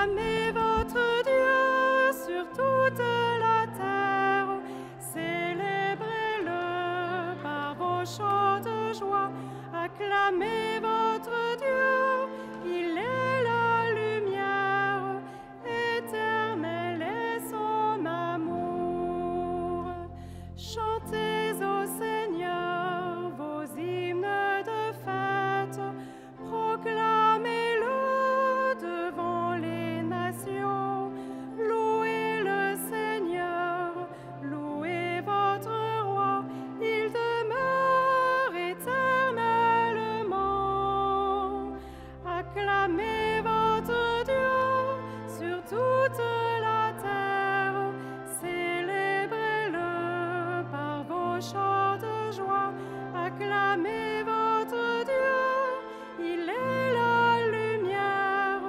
Acclamez votre Dieu sur toute la terre, célébrez-le par vos chants de joie. Acclamez votre Dieu, il est la lumière, éternelle est son amour. Chantez au Seigneur vos hymnes de fête, proclamez-le devant les nations. Louez le Seigneur, louez votre roi, il demeure éternellement. Acclamez votre Dieu sur toute la terre, célébrez-le par vos chants de joie. Acclamez votre Dieu, il est la lumière,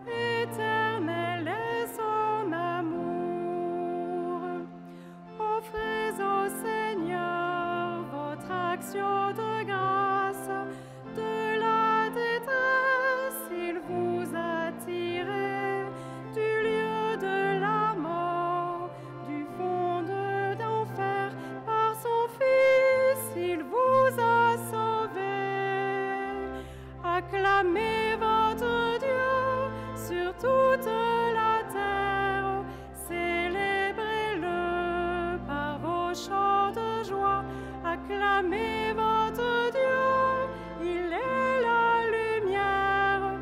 éternel est son amour. Offrez au Seigneur votre action de grâce, de la détresse il vous a tiré, du lieu de la mort, du fond de l'enfer, par son Fils il vous a sauvé. Acclamez votre Dieu sur toute la terre, célébrez-le par vos chants de joie. Acclamez votre Dieu, il est la lumière,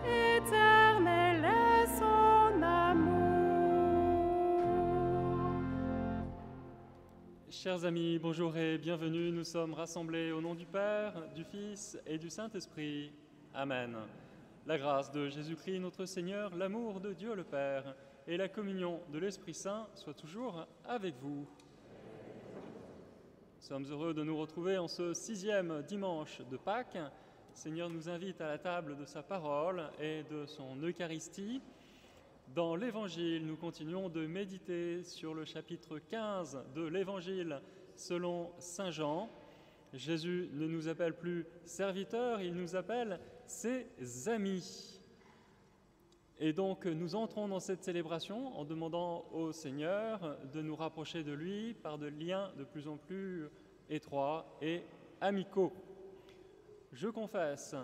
éternel est son amour. Chers amis, bonjour et bienvenue. Nous sommes rassemblés au nom du Père, du Fils et du Saint-Esprit. Amen. La grâce de Jésus-Christ notre Seigneur, l'amour de Dieu le Père et la communion de l'Esprit Saint soient toujours avec vous. Nous sommes heureux de nous retrouver en ce 6e dimanche de Pâques. Le Seigneur nous invite à la table de sa parole et de son Eucharistie. Dans l'Évangile, nous continuons de méditer sur le chapitre 15 de l'Évangile selon Saint Jean. Jésus ne nous appelle plus serviteurs, il nous appelle ses amis. Et donc nous entrons dans cette célébration en demandant au Seigneur de nous rapprocher de lui par des liens de plus en plus étroits et amicaux. Je confesse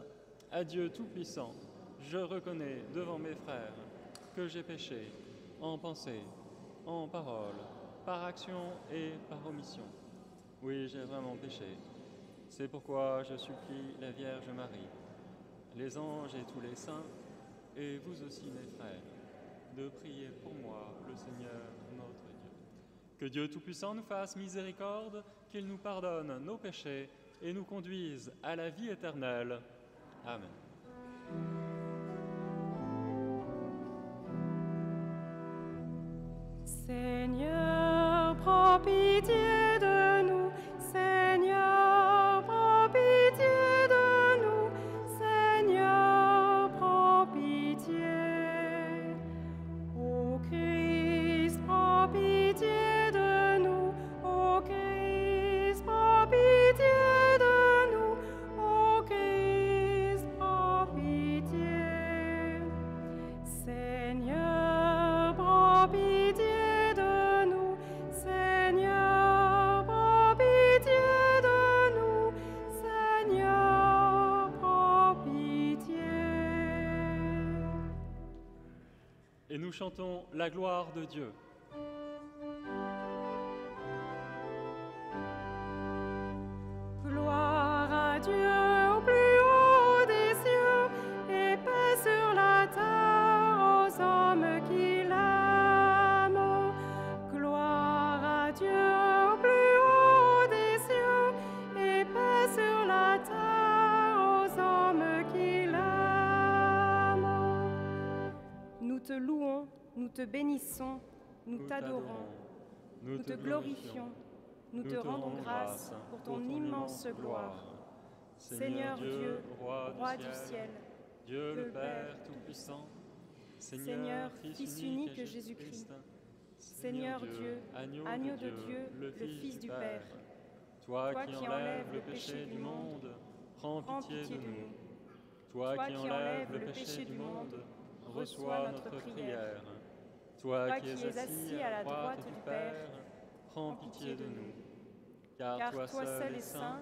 à Dieu Tout-Puissant, je reconnais devant mes frères que j'ai péché en pensée, en parole, par action et par omission. Oui, j'ai vraiment péché. C'est pourquoi je supplie la Vierge Marie, les anges et tous les saints, et vous aussi mes frères, de prier pour moi, le Seigneur notre Dieu. Que Dieu Tout-Puissant nous fasse miséricorde, qu'il nous pardonne nos péchés et nous conduise à la vie éternelle. Amen. Seigneur, prends pitié de nous. Seigneur, prends pitié de nous. Seigneur, prends pitié. Ô Christ, prends pitié de nous. Ô Christ, prends pitié de nous. Ô Christ, prends pitié. Seigneur, prends pitié. Seigneur, prends pitié de nous. Seigneur, prends pitié. Et nous chantons la gloire de Dieu. Gloire à Dieu au plus haut des cieux et paix sur la terre aux hommes qui l'aiment. Gloire à Dieu au plus haut des cieux et paix sur la terre aux hommes qui l'aiment. Nous te louons, nous te bénissons, nous t'adorons, nous te glorifions, nous te rendons grâce pour ton immense gloire. Seigneur Dieu, roi du ciel, Dieu le Père Tout-Puissant, Seigneur, Fils unique Jésus-Christ, Seigneur Dieu, agneau de Dieu, le Fils du Père, toi qui enlèves le péché du monde, prends pitié de nous. Toi qui enlèves le péché du monde, reçois notre prière. Toi qui es assis à la droite du Père, prends pitié de nous. Car toi seul est saint,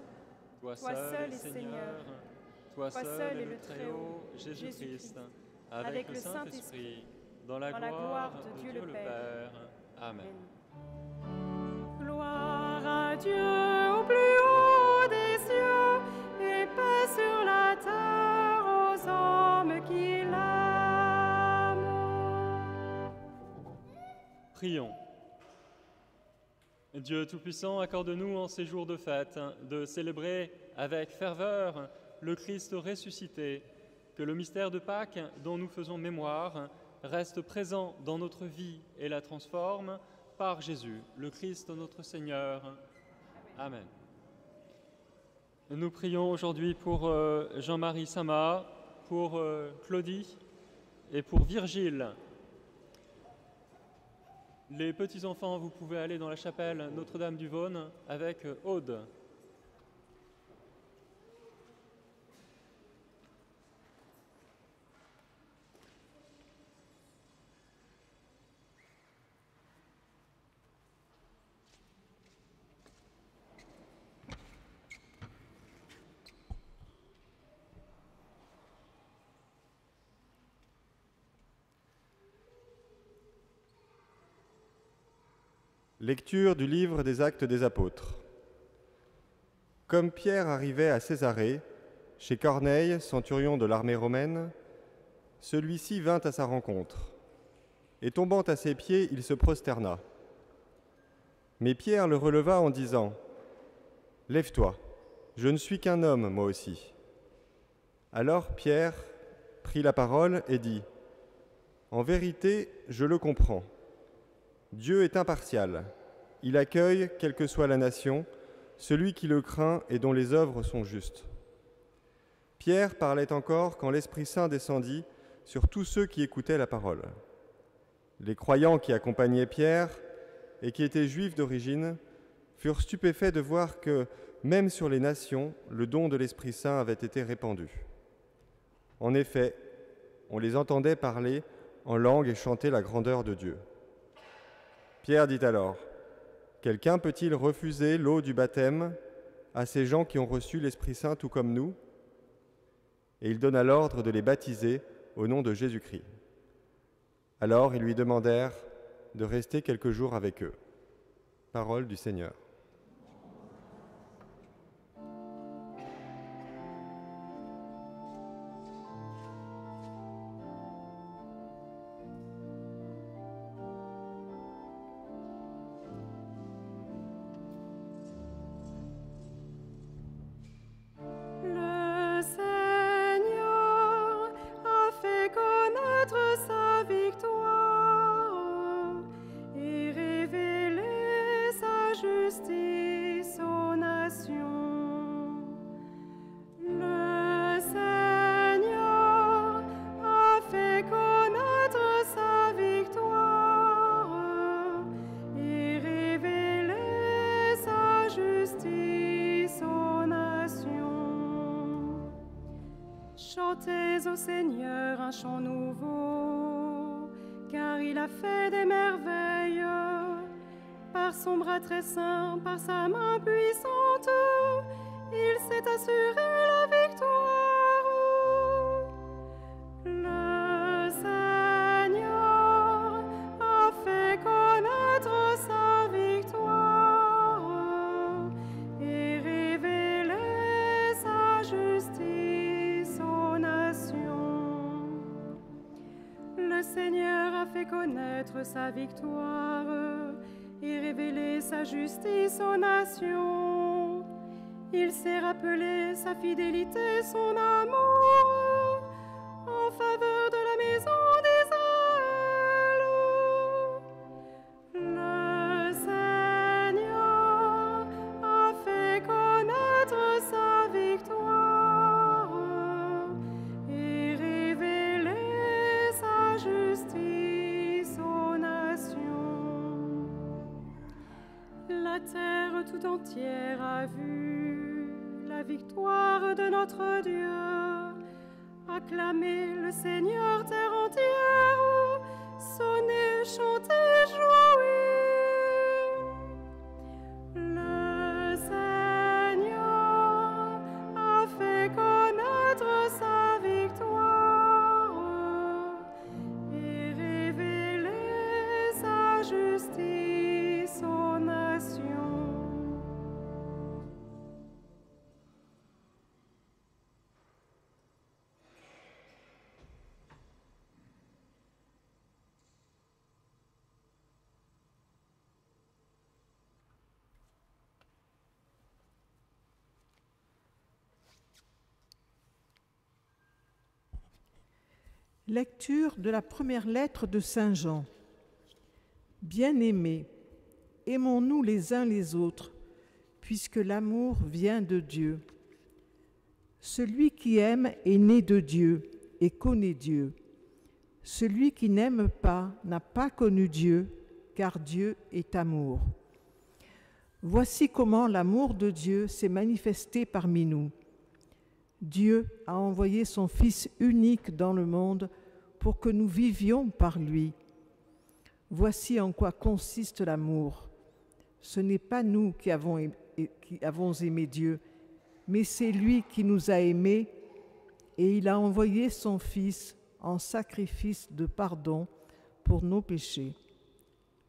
toi seul est Seigneur, toi seul est le Très-Haut, Jésus-Christ, avec le Saint-Esprit, dans la gloire de Dieu le Père. Amen. Gloire à Dieu au plus haut des cieux, et paix sur la terre aux hommes qui l'aiment. Prions. Dieu Tout-Puissant, accorde-nous en ces jours de fête de célébrer avec ferveur le Christ ressuscité, que le mystère de Pâques dont nous faisons mémoire reste présent dans notre vie et la transforme par Jésus, le Christ notre Seigneur. Amen. Nous prions aujourd'hui pour Jean-Marie Sama, pour Claudie et pour Virgile. Les petits-enfants, vous pouvez aller dans la chapelle Notre-Dame-du-Vaune avec Aude. Lecture du livre des Actes des Apôtres. Comme Pierre arrivait à Césarée, chez Corneille, centurion de l'armée romaine, celui-ci vint à sa rencontre, et tombant à ses pieds, il se prosterna. Mais Pierre le releva en disant : « Lève-toi, je ne suis qu'un homme, moi aussi. » Alors Pierre prit la parole et dit : « En vérité, je le comprends. Dieu est impartial. Il accueille, quelle que soit la nation, celui qui le craint et dont les œuvres sont justes. » Pierre parlait encore quand l'Esprit Saint descendit sur tous ceux qui écoutaient la parole. Les croyants qui accompagnaient Pierre et qui étaient juifs d'origine furent stupéfaits de voir que, même sur les nations, le don de l'Esprit Saint avait été répandu. En effet, on les entendait parler en langue et chanter la grandeur de Dieu. Pierre dit alors : « Quelqu'un peut-il refuser l'eau du baptême à ces gens qui ont reçu l'Esprit Saint tout comme nous ? » Et il donna l'ordre de les baptiser au nom de Jésus-Christ. Alors ils lui demandèrent de rester quelques jours avec eux. Parole du Seigneur. Chantez au Seigneur un chant nouveau, car il a fait des merveilles. Par son bras très saint, par sa main puissante, il s'est assuré la victoire. Le Seigneur a fait connaître sa victoire et révélé sa justice aux nations. Le Seigneur a fait connaître sa victoire et révéler sa justice aux nations. Il s'est rappelé sa fidélité, son amour, en faveur de la maison d'Israël. Le Seigneur a fait connaître sa victoire et révélé sa justice aux nations. La terre tout entière a vu la victoire de notre Dieu. Acclamez le Seigneur, terre entière. Lecture de la première lettre de Saint Jean. Bien-aimés, aimons-nous les uns les autres, puisque l'amour vient de Dieu. Celui qui aime est né de Dieu et connaît Dieu. Celui qui n'aime pas n'a pas connu Dieu, car Dieu est amour. Voici comment l'amour de Dieu s'est manifesté parmi nous. Dieu a envoyé son Fils unique dans le monde pour que nous vivions par lui. Voici en quoi consiste l'amour. Ce n'est pas nous qui avons aimé Dieu, mais c'est lui qui nous a aimés et il a envoyé son Fils en sacrifice de pardon pour nos péchés.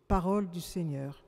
Parole du Seigneur.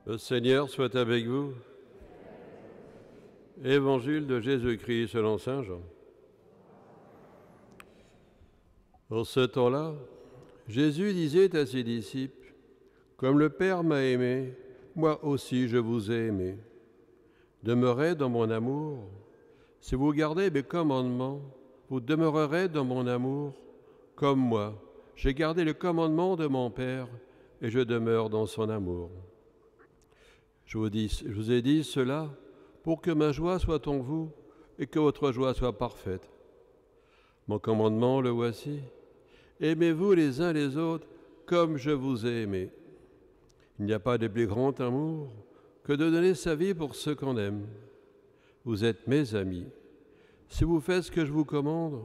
Le Seigneur soit avec vous. Évangile de Jésus-Christ selon saint Jean. En ce temps-là, Jésus disait à ses disciples, « Comme le Père m'a aimé, moi aussi je vous ai aimé. Demeurez dans mon amour. Si vous gardez mes commandements, vous demeurerez dans mon amour, comme moi. J'ai gardé le commandement de mon Père et je demeure dans son amour. Je vous ai dit cela pour que ma joie soit en vous et que votre joie soit parfaite. Mon commandement, le voici. Aimez-vous les uns les autres comme je vous ai aimé. Il n'y a pas de plus grand amour que de donner sa vie pour ceux qu'on aime. Vous êtes mes amis. Si vous faites ce que je vous commande,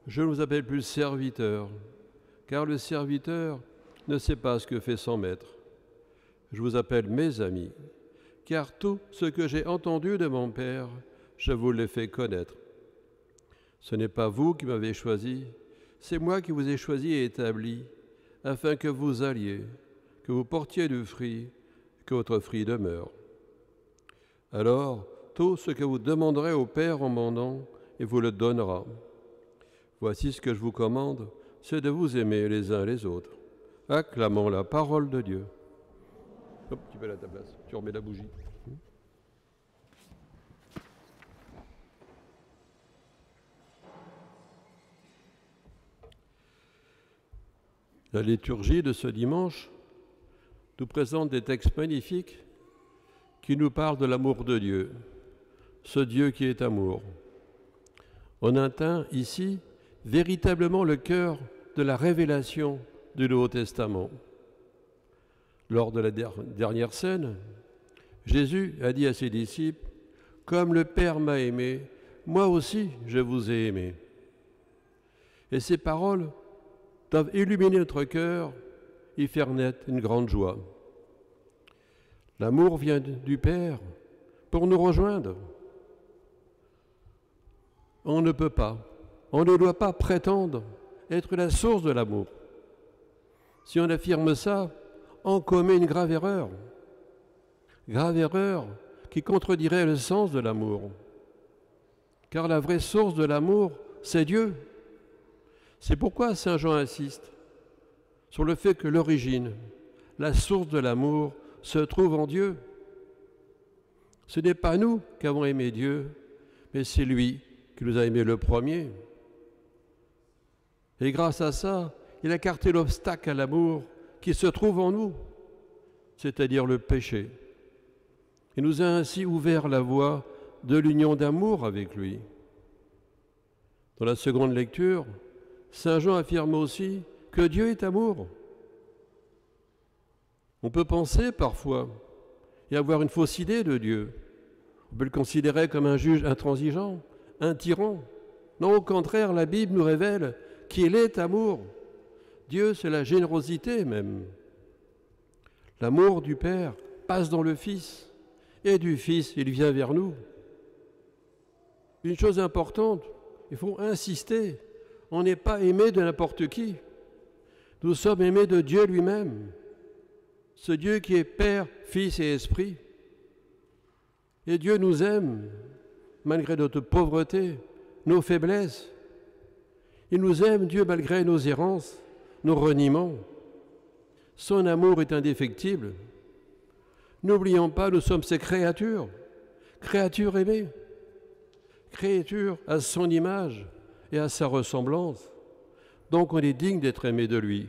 je ne vous appelle plus serviteur, car le serviteur ne sait pas ce que fait son maître. Je vous appelle mes amis, car tout ce que j'ai entendu de mon Père, je vous l'ai fait connaître. Ce n'est pas vous qui m'avez choisi, c'est moi qui vous ai choisi et établi, afin que vous alliez, que vous portiez du fruit, que votre fruit demeure. Alors, tout ce que vous demanderez au Père en mon nom, il vous le donnera. Voici ce que je vous commande, c'est de vous aimer les uns les autres. Acclamons la parole de Dieu. Hop, tu mets à ta place, tu remets la bougie. La liturgie de ce dimanche nous présente des textes magnifiques qui nous parlent de l'amour de Dieu, ce Dieu qui est amour. On atteint ici véritablement le cœur de la révélation du Nouveau Testament. Lors de la dernière scène, Jésus a dit à ses disciples, « Comme le Père m'a aimé, moi aussi je vous ai aimé. » Et ces paroles doivent illuminer notre cœur et faire naître une grande joie. L'amour vient du Père pour nous rejoindre. On ne peut pas, on ne doit pas prétendre être la source de l'amour. Si on affirme ça, on commet une grave erreur qui contredirait le sens de l'amour. Car la vraie source de l'amour, c'est Dieu. C'est pourquoi saint Jean insiste sur le fait que l'origine, la source de l'amour, se trouve en Dieu. Ce n'est pas nous qui avons aimé Dieu, mais c'est lui qui nous a aimés le premier. Et grâce à ça, il a écarté l'obstacle à l'amour qui se trouve en nous, c'est-à-dire le péché. Il nous a ainsi ouvert la voie de l'union d'amour avec lui. Dans la seconde lecture, saint Jean affirme aussi que Dieu est amour. On peut penser parfois et avoir une fausse idée de Dieu, On peut le considérer comme un juge intransigeant, un tyran. Non, au contraire, la Bible nous révèle qu'il est amour. Dieu, c'est la générosité même. L'amour du Père passe dans le Fils, et du Fils, il vient vers nous. Une chose importante, il faut insister, on n'est pas aimé de n'importe qui. Nous sommes aimés de Dieu lui-même, ce Dieu qui est Père, Fils et Esprit. Et Dieu nous aime, malgré notre pauvreté, nos faiblesses. Il nous aime, Dieu, malgré nos errances, nos reniements. Son amour est indéfectible. N'oublions pas, nous sommes ses créatures, créatures aimées, créatures à son image et à sa ressemblance. Donc on est digne d'être aimé de lui.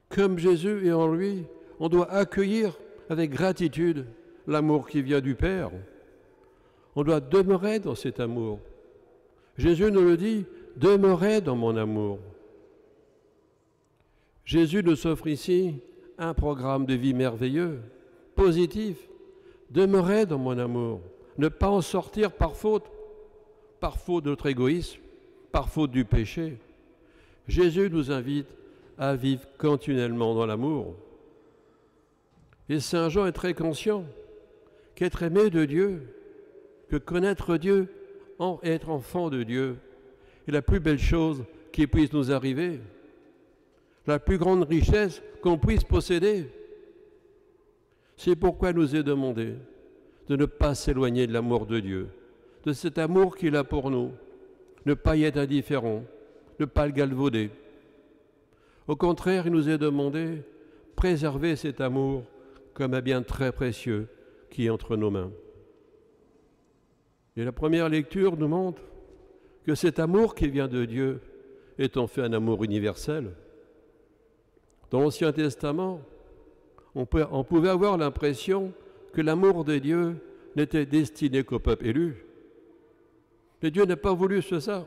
Comme Jésus est en lui, on doit accueillir avec gratitude l'amour qui vient du Père. On doit demeurer dans cet amour. Jésus nous le dit, demeurez dans mon amour. Jésus nous offre ici un programme de vie merveilleux, positif. Demeurez dans mon amour. Ne pas en sortir par faute de notre égoïsme, par faute du péché. Jésus nous invite à vivre continuellement dans l'amour. Et Saint Jean est très conscient qu'être aimé de Dieu, que connaître Dieu, être enfant de Dieu, est la plus belle chose qui puisse nous arriver, la plus grande richesse qu'on puisse posséder. C'est pourquoi il nous est demandé de ne pas s'éloigner de l'amour de Dieu, de cet amour qu'il a pour nous, ne pas y être indifférent, ne pas le galvauder. Au contraire, il nous est demandé de préserver cet amour comme un bien très précieux qui est entre nos mains. Et la première lecture nous montre que cet amour qui vient de Dieu est en fait un amour universel. Dans l'Ancien Testament, on pouvait avoir l'impression que l'amour de Dieu n'était destiné qu'au peuple élu. Mais Dieu n'a pas voulu ça.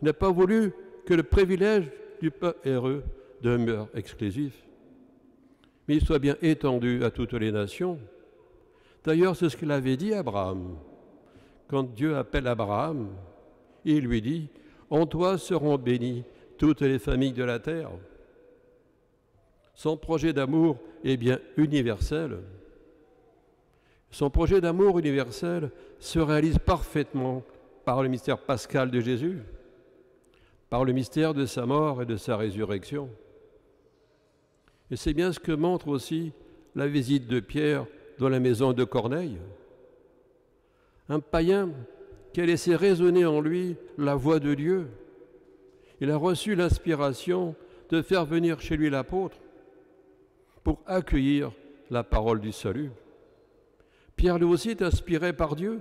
Il n'a pas voulu que le privilège du peuple heureux demeure exclusif, mais il soit bien étendu à toutes les nations. D'ailleurs, c'est ce qu'il avait dit à Abraham. Quand Dieu appelle Abraham, il lui dit « En toi seront bénies toutes les familles de la terre ». Son projet d'amour est bien universel. Son projet d'amour universel se réalise parfaitement par le mystère pascal de Jésus, par le mystère de sa mort et de sa résurrection. Et c'est bien ce que montre aussi la visite de Pierre dans la maison de Corneille. Un païen qui a laissé résonner en lui la voix de Dieu. Il a reçu l'inspiration de faire venir chez lui l'apôtre pour accueillir la parole du salut. Pierre lui aussi est inspiré par Dieu.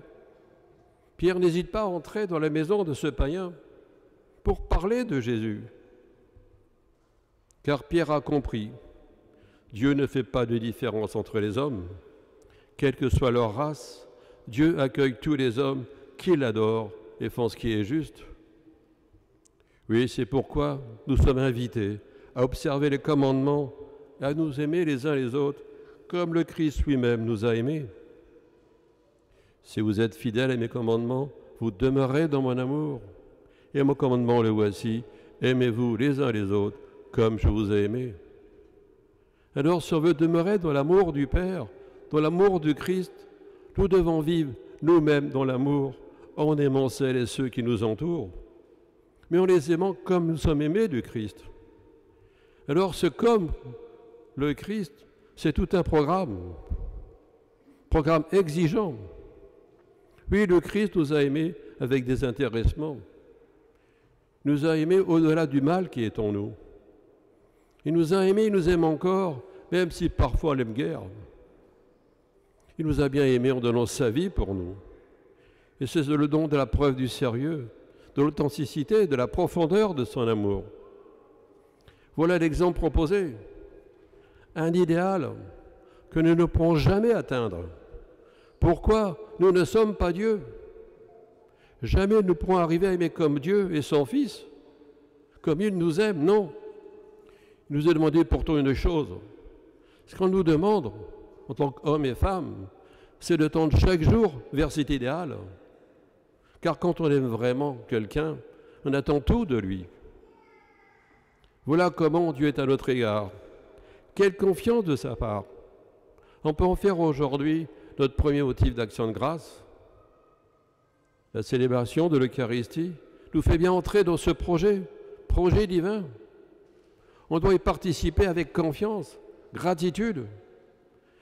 Pierre n'hésite pas à entrer dans la maison de ce païen pour parler de Jésus. Car Pierre a compris, Dieu ne fait pas de différence entre les hommes. Quelle que soit leur race, Dieu accueille tous les hommes qui l'adorent et font ce qui est juste. Oui, c'est pourquoi nous sommes invités à observer les commandements et à nous aimer les uns les autres comme le Christ lui-même nous a aimés. Si vous êtes fidèles à mes commandements, vous demeurez dans mon amour. Et mon commandement le voici, aimez-vous les uns les autres comme je vous ai aimés. Alors, si on veut demeurer dans l'amour du Père, dans l'amour du Christ, nous devons vivre nous-mêmes dans l'amour, en aimant celles et ceux qui nous entourent, mais en les aimant comme nous sommes aimés du Christ. Alors, ce comme le Christ, c'est tout un programme exigeant. Oui, le Christ nous a aimés avec désintéressement. Il nous a aimés au-delà du mal qui est en nous. Il nous a aimés, il nous aime encore, même si parfois il aime guère. Il nous a bien aimés en donnant sa vie pour nous. Et c'est le don de la preuve du sérieux, de l'authenticité, de la profondeur de son amour. Voilà l'exemple proposé. Un idéal que nous ne pourrons jamais atteindre. Pourquoi? Nous ne sommes pas Dieu. Jamais nous ne pourrons arriver à aimer comme Dieu et son Fils, comme il nous aime, non. Il nous a demandé pourtant une chose. C'est qu'on nous demande, en tant qu'hommes et femmes, c'est de tendre chaque jour vers cet idéal. Car quand on aime vraiment quelqu'un, on attend tout de lui. Voilà comment Dieu est à notre égard. Quelle confiance de sa part. On peut en faire aujourd'hui notre premier motif d'action de grâce. La célébration de l'Eucharistie nous fait bien entrer dans ce projet divin. On doit y participer avec confiance, gratitude,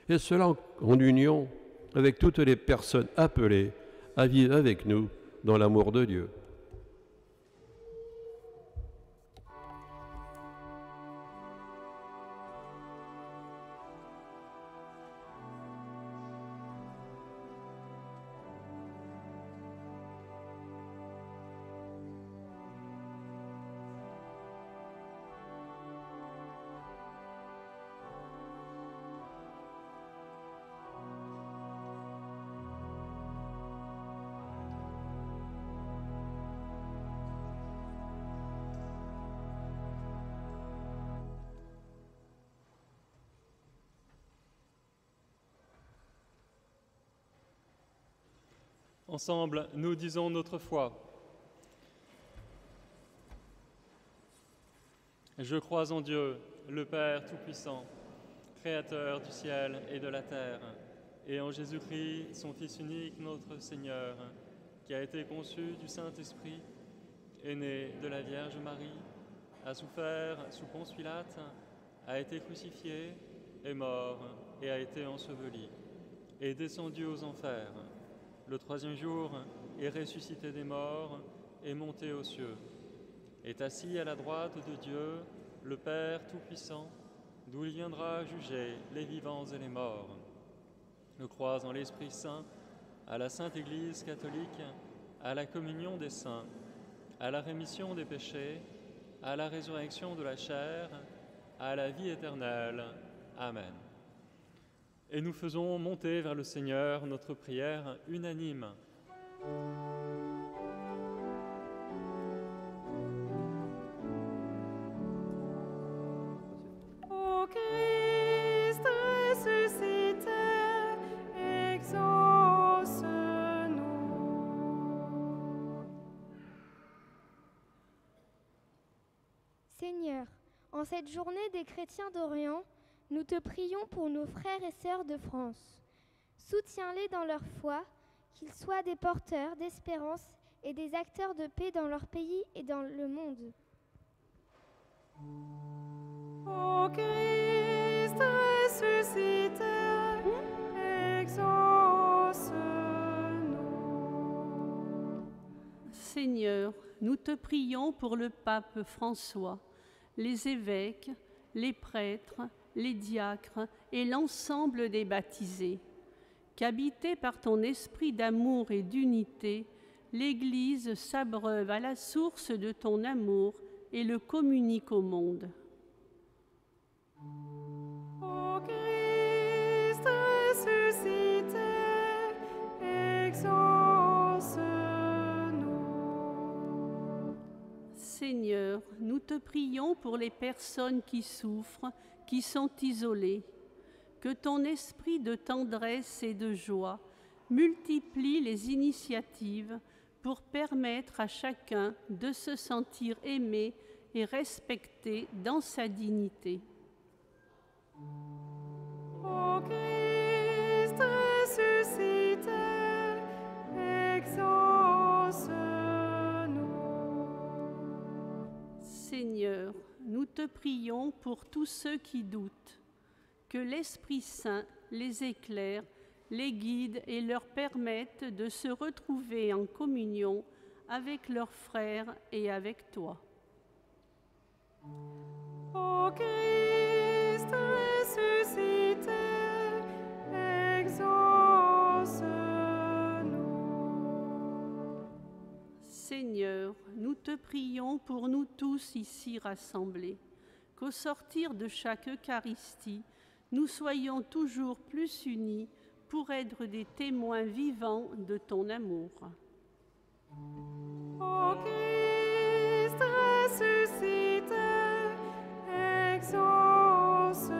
et cela en union avec toutes les personnes appelées à vivre avec nous dans l'amour de Dieu. Ensemble, nous disons notre foi. Je crois en Dieu, le Père Tout-Puissant, Créateur du ciel et de la terre, et en Jésus-Christ, son Fils unique, notre Seigneur, qui a été conçu du Saint-Esprit, est né de la Vierge Marie, a souffert sous Ponce Pilate, a été crucifié, est mort et a été enseveli, est descendu aux enfers. Le troisième jour, est ressuscité des morts, est monté aux cieux, est assis à la droite de Dieu, le Père Tout-Puissant, d'où il viendra juger les vivants et les morts. Je crois en l'Esprit Saint, à la Sainte Église catholique, à la communion des saints, à la rémission des péchés, à la résurrection de la chair, à la vie éternelle. Amen. Et nous faisons monter vers le Seigneur notre prière unanime. Ô Christ ressuscité, exauce-nous. Seigneur, en cette journée des chrétiens d'Orient, nous te prions pour nos frères et sœurs de France. Soutiens-les dans leur foi, qu'ils soient des porteurs d'espérance et des acteurs de paix dans leur pays et dans le monde. Ô Christ ressuscité, exauce-nous. Seigneur, nous te prions pour le pape François, les évêques, les prêtres, les diacres et l'ensemble des baptisés. Qu'habité par ton esprit d'amour et d'unité, l'Église s'abreuve à la source de ton amour et le communique au monde. Ô Christ ressuscité, exauce-nous. Seigneur, nous te prions pour les personnes qui souffrent, qui sont isolées. Que ton esprit de tendresse et de joie multiplie les initiatives pour permettre à chacun de se sentir aimé et respecté dans sa dignité. Ô Christ ressuscité, exauce-nous. Seigneur, nous te prions pour tous ceux qui doutent. Que l'Esprit Saint les éclaire, les guide et leur permette de se retrouver en communion avec leurs frères et avec toi. Ô Christ ressuscité, exauce-nous. Seigneur, nous te prions pour nous tous ici rassemblés, qu'au sortir de chaque Eucharistie, nous soyons toujours plus unis pour être des témoins vivants de ton amour. Ô Christ ressuscité, exauce-nous.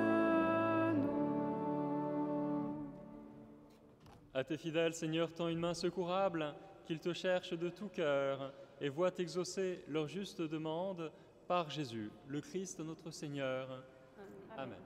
À tes fidèles, Seigneur, tends une main secourable, qu'ils te cherchent de tout cœur et voient exaucer leur juste demande par Jésus, le Christ notre Seigneur. Amen.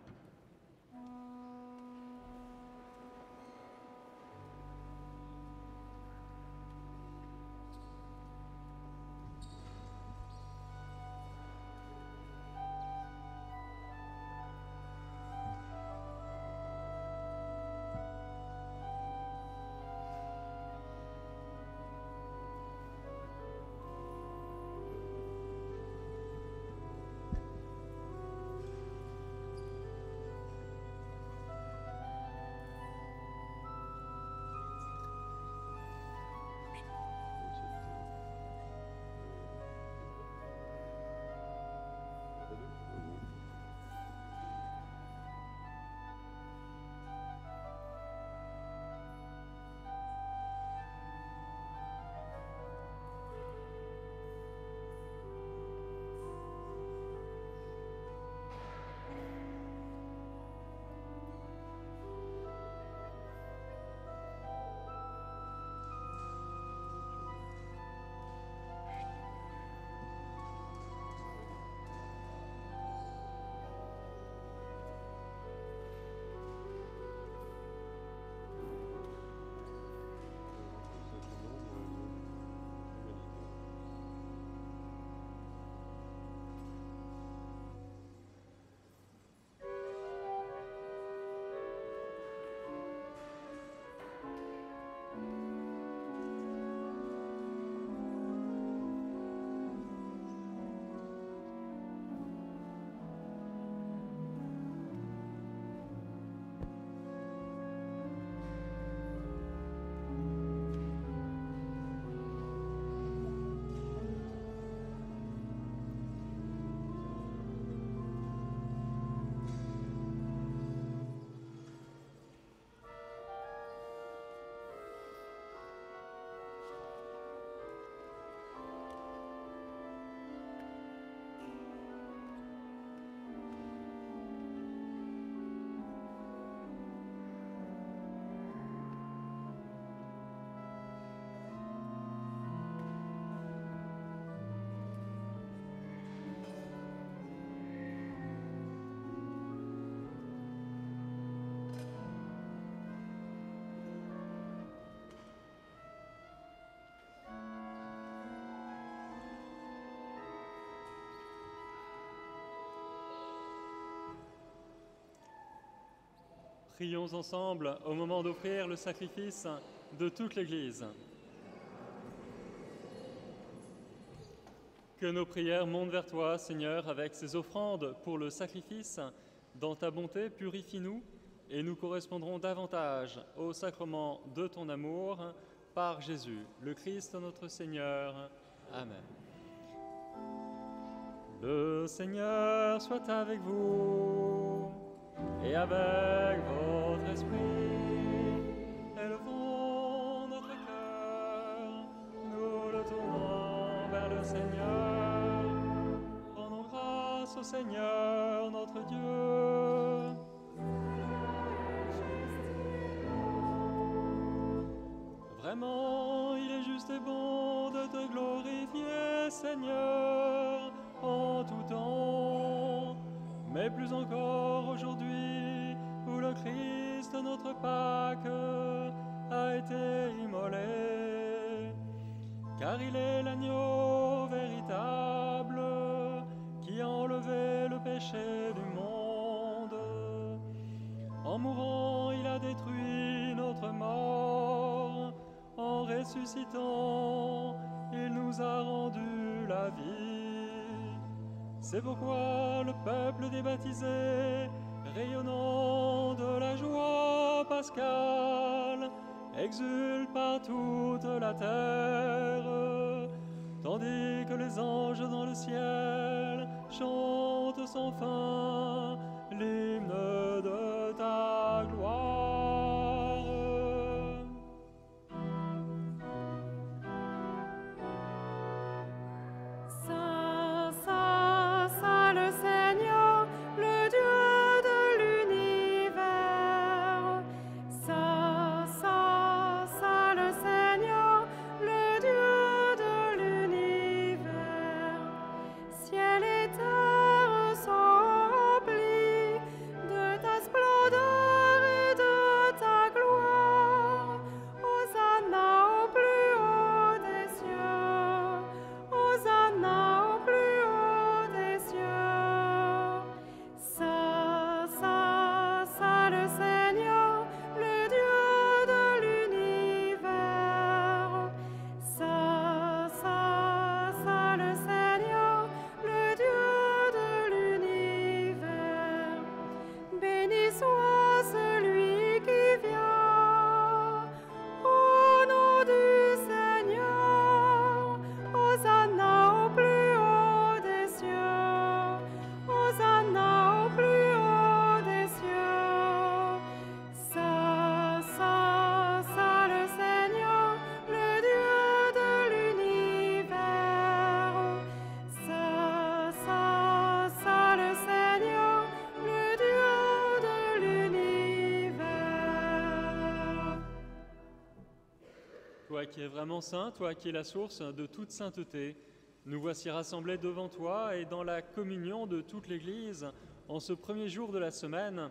Prions ensemble au moment d'offrir le sacrifice de toute l'Église. Que nos prières montent vers toi, Seigneur, avec ces offrandes pour le sacrifice. Dans ta bonté, purifie-nous et nous correspondrons davantage au sacrement de ton amour par Jésus, le Christ notre Seigneur. Amen. Le Seigneur soit avec vous et avec votre esprit. Élevons notre cœur, nous le tournons vers le Seigneur. Rendons grâce au Seigneur notre Dieu. Vraiment, il est juste et bon de te glorifier, Seigneur, en tout temps, mais plus encore aujourd'hui, où le Christ, notre Pâque, a été immolé. Car il est l'agneau véritable qui a enlevé le péché du monde. En mourant, il a détruit notre mort. En ressuscitant, il nous a rendu la vie. C'est pourquoi le peuple des baptisés, rayonnant de la joie pascale, exulte par toute la terre, tandis que les anges dans le ciel chantent sans fin l'hymne de ta gloire. Saint, Saint, Saint le Seigneur, le Dieu de l'univers. Saint, Saint, toi qui es vraiment saint, toi qui es la source de toute sainteté, nous voici rassemblés devant toi et dans la communion de toute l'Église, en ce premier jour de la semaine,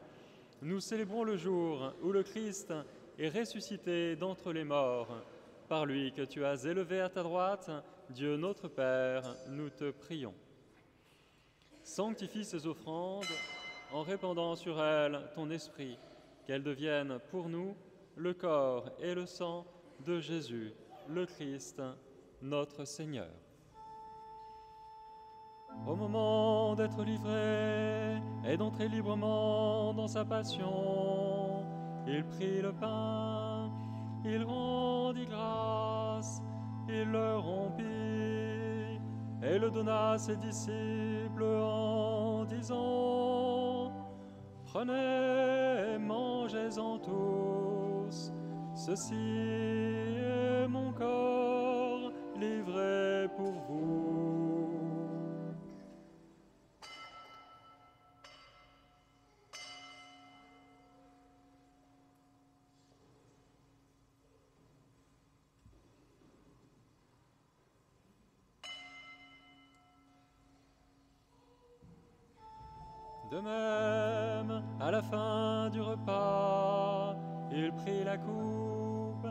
nous célébrons le jour où le Christ est ressuscité d'entre les morts. Par lui que tu as élevé à ta droite, Dieu notre Père, nous te prions. Sanctifie ces offrandes en répandant sur elles ton esprit, qu'elles deviennent pour nous le corps et le sang de Jésus, le Christ, notre Seigneur. Au moment d'être livré et d'entrer librement dans sa passion, il prit le pain, il rendit grâce, il le rompit et le donna à ses disciples en disant : « Prenez et mangez-en tous, ceci est mon corps livré pour vous. » De même, à la fin du repas, il prit la coupe,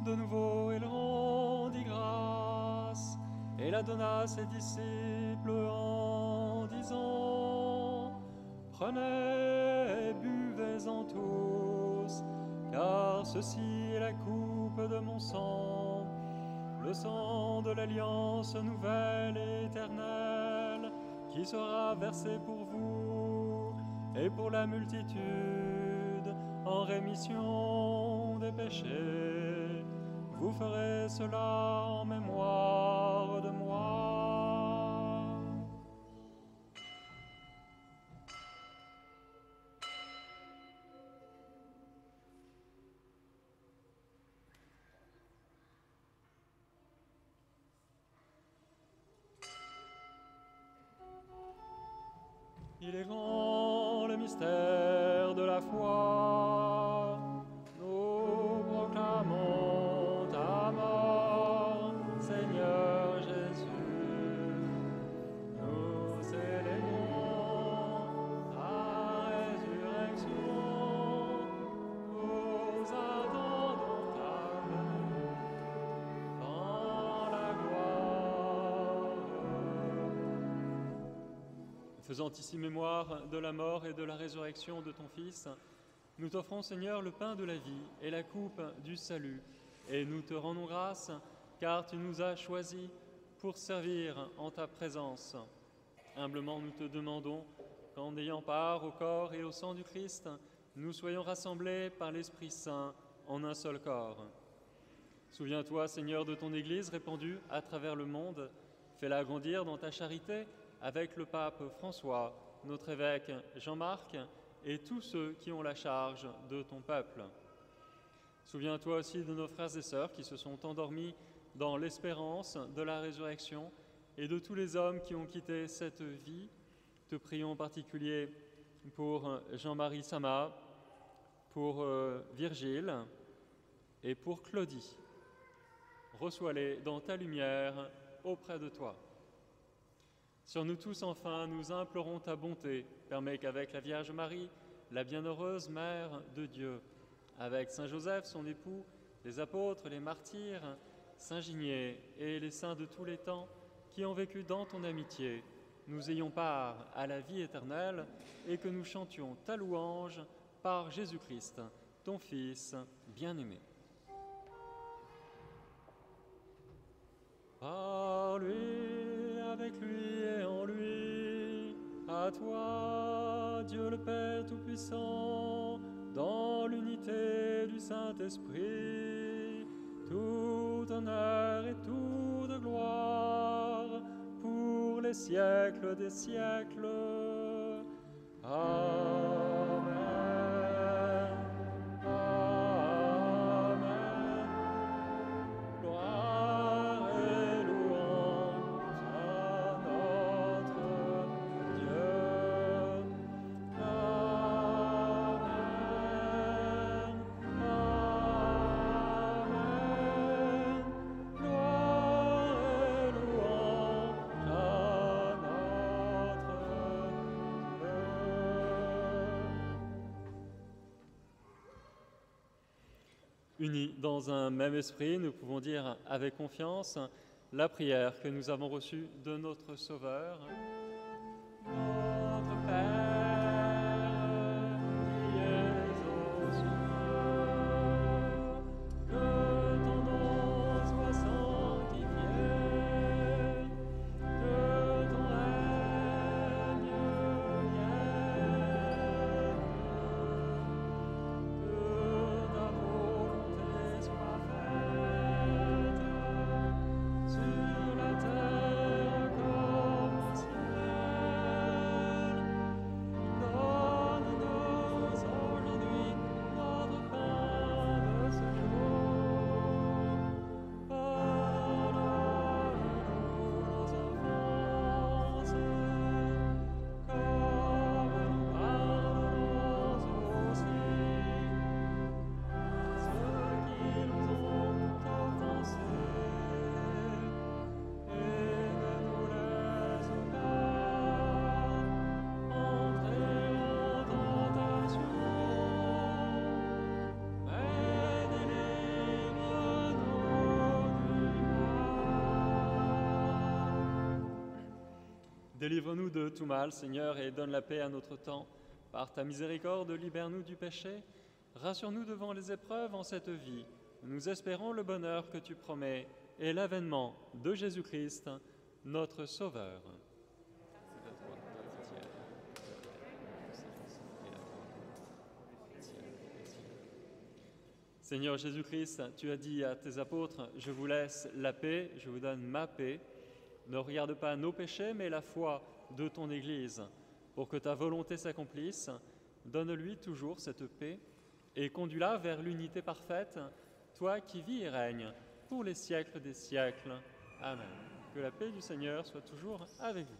de nouveau il rendit grâce, et la donna à ses disciples en disant : « Prenez et buvez-en tous, car ceci est la coupe de mon sang, le sang de l'alliance nouvelle et éternelle, qui sera versé pour vous et pour la multitude en rémission des péchés. Vous ferez cela en mémoire de moi. » Il est grand le mystère de la foi. Nous proclamons ta mort, Seigneur Jésus. Nous célébrons ta résurrection. Nous attendons ta venue dans la gloire. Faisant ici mémoire de la mort et de la résurrection de ton Fils, nous t'offrons, Seigneur, le pain de la vie et la coupe du salut, et nous te rendons grâce, car tu nous as choisis pour servir en ta présence. Humblement, nous te demandons qu'en ayant part au corps et au sang du Christ, nous soyons rassemblés par l'Esprit Saint en un seul corps. Souviens-toi, Seigneur, de ton Église répandue à travers le monde. Fais-la grandir dans ta charité avec le pape François, notre évêque Jean-Marc et tous ceux qui ont la charge de ton peuple. Souviens-toi aussi de nos frères et sœurs qui se sont endormis dans l'espérance de la résurrection et de tous les hommes qui ont quitté cette vie. Te prions en particulier pour Jean-Marie Sama, pour Virgile et pour Claudie. Reçois-les dans ta lumière auprès de toi. Sur nous tous, enfin, nous implorons ta bonté. Permets qu'avec la Vierge Marie, la bienheureuse Mère de Dieu, avec Saint Joseph, son époux, les apôtres, les martyrs, Saint Ginier et les saints de tous les temps qui ont vécu dans ton amitié, nous ayons part à la vie éternelle et que nous chantions ta louange par Jésus-Christ, ton Fils bien-aimé. Par lui, avec lui et en lui, à toi, Dieu le Père Tout-Puissant, dans l'unité du Saint-Esprit, tout honneur et toute gloire pour les siècles des siècles. Amen. Amen. Gloire et louange à notre Dieu. Amen. Amen. Unis dans un même esprit, nous pouvons dire avec confiance la prière que nous avons reçue de notre Sauveur. Notre Père, qui es aux cieux, que ton nom soit sanctifié, que ton règne vienne, que ta volonté soit faite sur la terre comme au ciel. Donne-nous aujourd'hui notre pain de ce jour. Pardonne-nous nos offenses, comme nous pardonnons aussi ceux qui nous ont offensés. Et ne nous laisse pas entrer en tentation, mais délivre-nous du mal. Délivre-nous de tout mal, Seigneur, et donne la paix à notre temps. Par ta miséricorde, libère-nous du péché. Rassure-nous devant les épreuves en cette vie. Nous espérons le bonheur que tu promets et l'avènement de Jésus-Christ, notre Sauveur. Seigneur Jésus-Christ, tu as dit à tes apôtres, je vous laisse la paix, je vous donne ma paix. Ne regarde pas nos péchés, mais la foi de ton Église. Pour que ta volonté s'accomplisse, donne-lui toujours cette paix et conduis-la vers l'unité parfaite, toi qui vis et règnes pour les siècles des siècles. Amen. Que la paix du Seigneur soit toujours avec vous.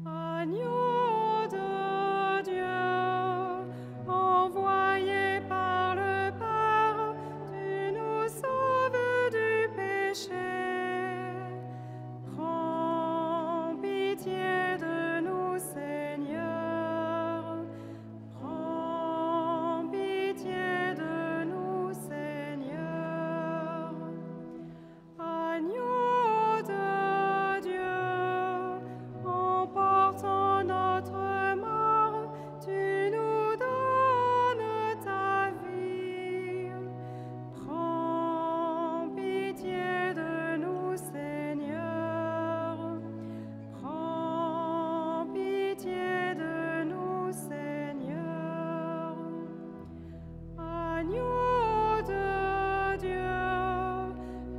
Agneau de Dieu, envoyé par le Père, tu nous sauves du péché. Prends pitié de nous, Seigneur. Prends pitié de nous, Seigneur. Agneau de Dieu, emportant notre mort, tu nous donnes ta vie. Prends pitié de nous, Seigneur. Prends pitié de nous, Seigneur. Agneau de Dieu,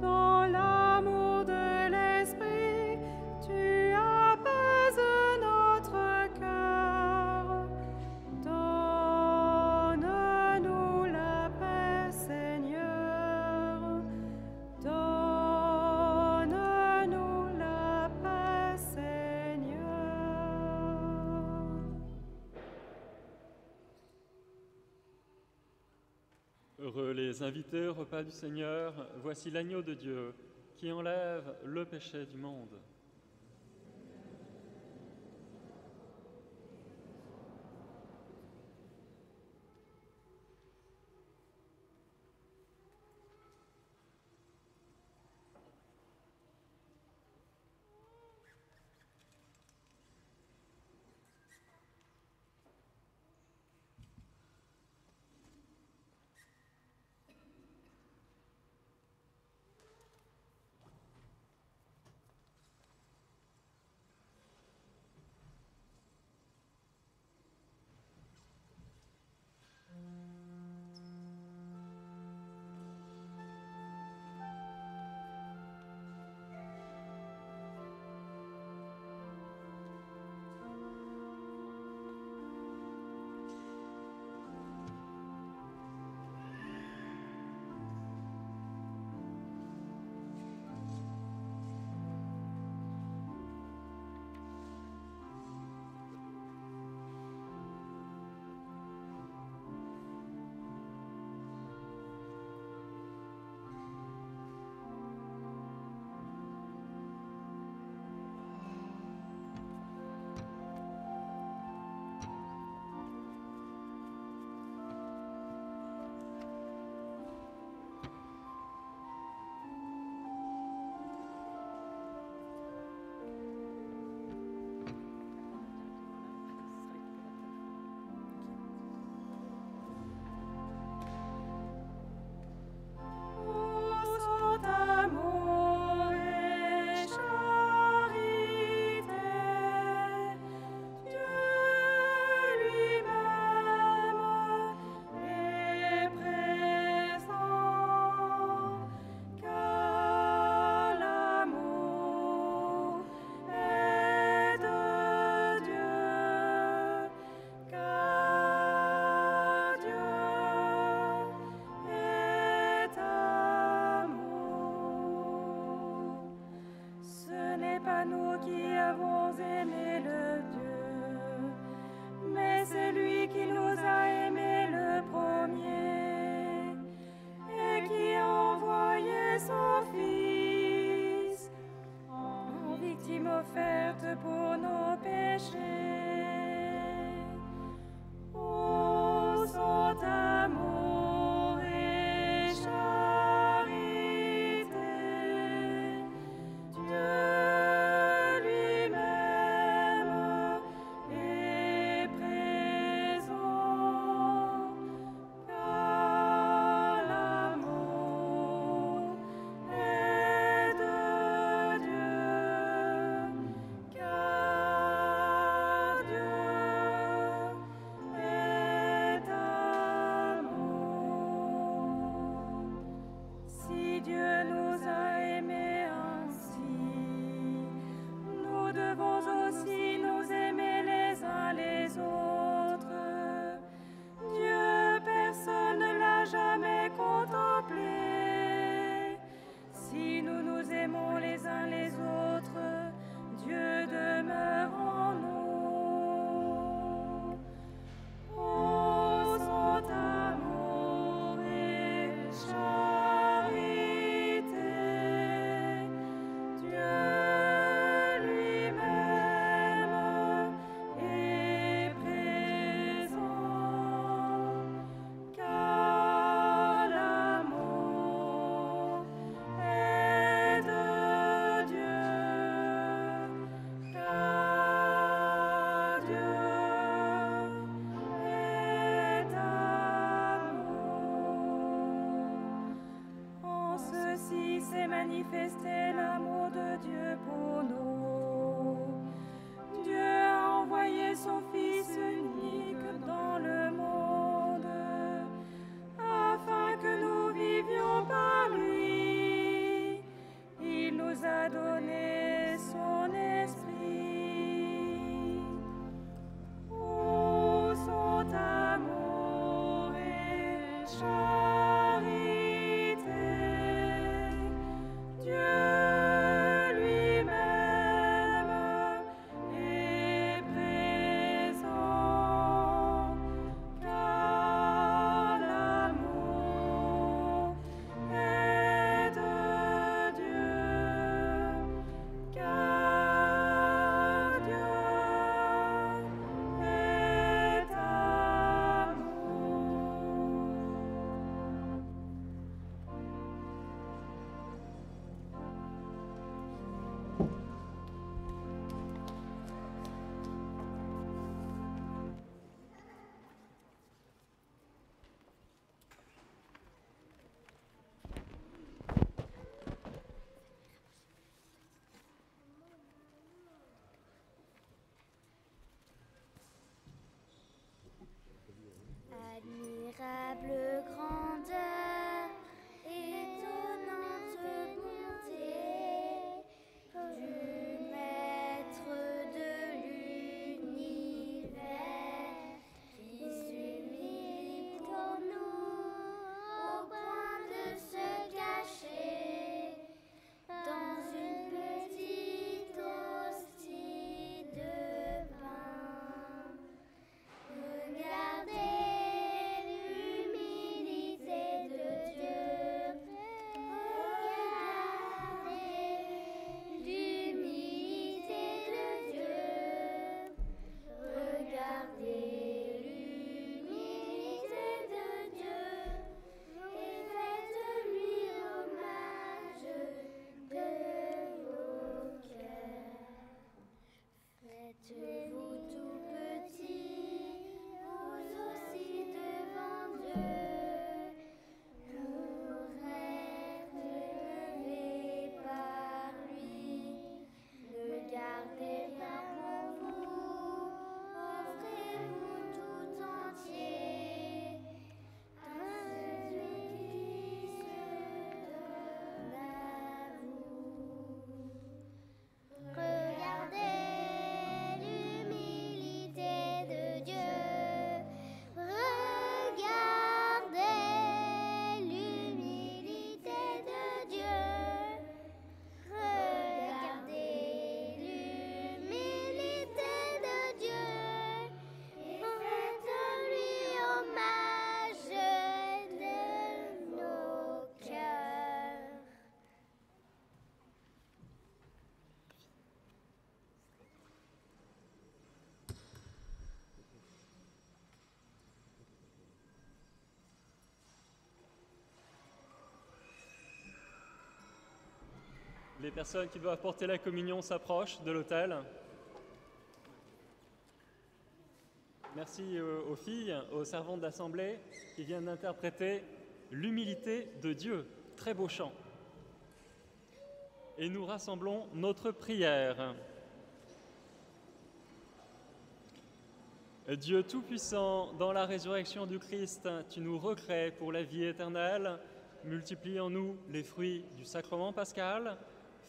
dans l'amour de l'Esprit, tu apaises notre cœur. Donne-nous la paix, Seigneur. Donne-nous la paix, Seigneur. Heureux les invités au repas du Seigneur, voici l'agneau de Dieu qui enlève le péché du monde. son Fils en victime offerte pour nos péchés. Ô son amour et charité, Dieu lui-même est présent, car l'amour est de Dieu, car Dieu est amour. Si Dieu nous a aimés ainsi, nous devons aussi nous aimer les uns les autres. Dieu, personne ne l'a jamais contemplé. Si nous nous aimons les uns les autres, Dieu demeure en nous. Ô son amour et charité, Dieu lui-même est présent, car l'amour est de Dieu, car Dieu est amour. En ceci s'est manifesté l'amour de Dieu pour nous. Dieu a envoyé son Fils unique dans le monde, afin que nous vivions par lui. Il nous a donné son esprit. Ô son amour et charité, Dieu lui-même est présent, Les personnes qui doivent porter la communion s'approchent de l'autel. Merci aux filles, aux servantes d'assemblée qui viennent d'interpréter l'humilité de Dieu. Très beau chant. Et nous rassemblons notre prière. Dieu Tout-Puissant, dans la résurrection du Christ, tu nous recrées pour la vie éternelle. Multiplie en nous les fruits du sacrement pascal.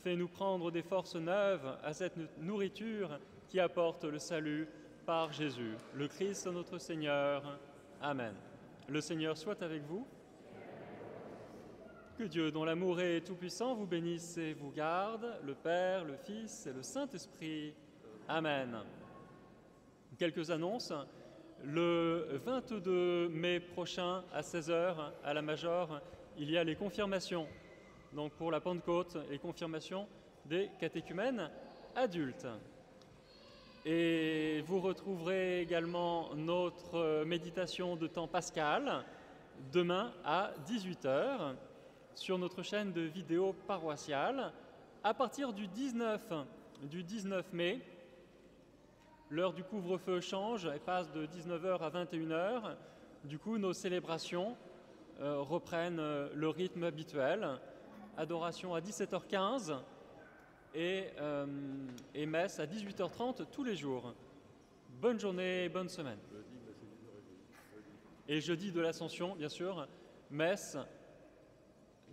Fais-nous prendre des forces neuves à cette nourriture qui apporte le salut par Jésus, le Christ notre Seigneur. Amen. Le Seigneur soit avec vous. Que Dieu, dont l'amour est tout-puissant, vous bénisse et vous garde, le Père, le Fils et le Saint-Esprit. Amen. Quelques annonces. Le 22 mai prochain, à 16h, à la Major, il y a les confirmations. Donc pour la Pentecôte, les confirmations des catéchumènes adultes. Et vous retrouverez également notre méditation de temps pascal demain à 18h sur notre chaîne de vidéo paroissiale. À partir du 19 mai, l'heure du couvre-feu change et passe de 19h à 21h. Du coup, nos célébrations reprennent le rythme habituel. Adoration à 17h15 et messe à 18h30 tous les jours. Bonne journée, bonne semaine. Et jeudi de l'Ascension, bien sûr, messe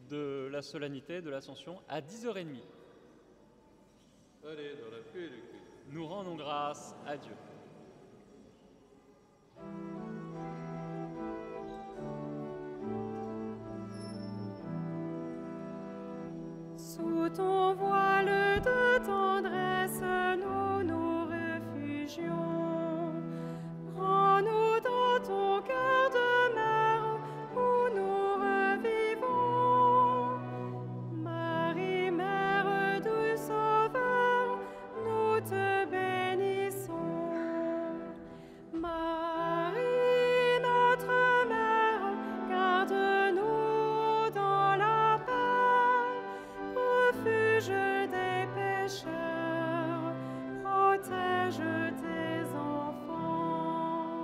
de la solennité de l'Ascension à 10h30. Allez, dans la paix du Christ. Nous rendons grâce à Dieu. Sous ton voile de tendresse, nous nous réfugions. Prends-nous dans ton cœur de mère où nous revivons. Marie, Mère du Sauveur, nous te bénissons. Marie, notre Mère, garde-nous dans la paix. Refuge des pécheurs, protège tes enfants.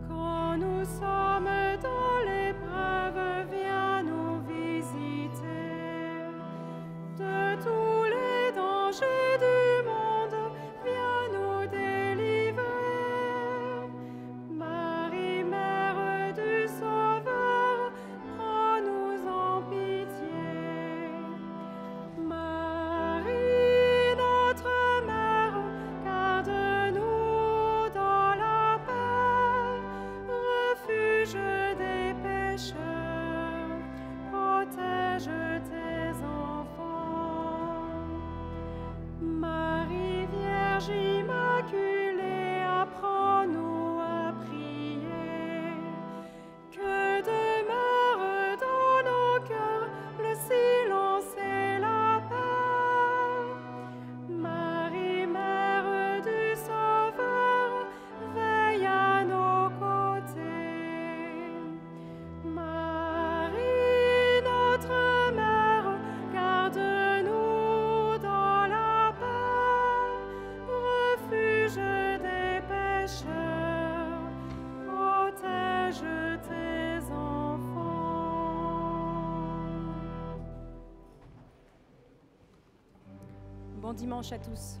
Quand nous sommes dans l'épreuve, viens nous visiter. De tous les dangers du monde, viens nous délivrer. Marie, Mère du Sauveur, prends-nous en pitié. Marie, notre Mère, garde-nous dans la paix. Refuge des pécheurs, protège tes enfants. Marie, Vierge immaculée, apprends-nous à prier. Que demeure dans nos cœurs le silence et la paix. Marie, Mère du Sauveur, veille à nos côtés. Marie, notre Mère, garde-nous dans la paix. Refuge des pécheurs, protège tes enfants. Bon dimanche à tous.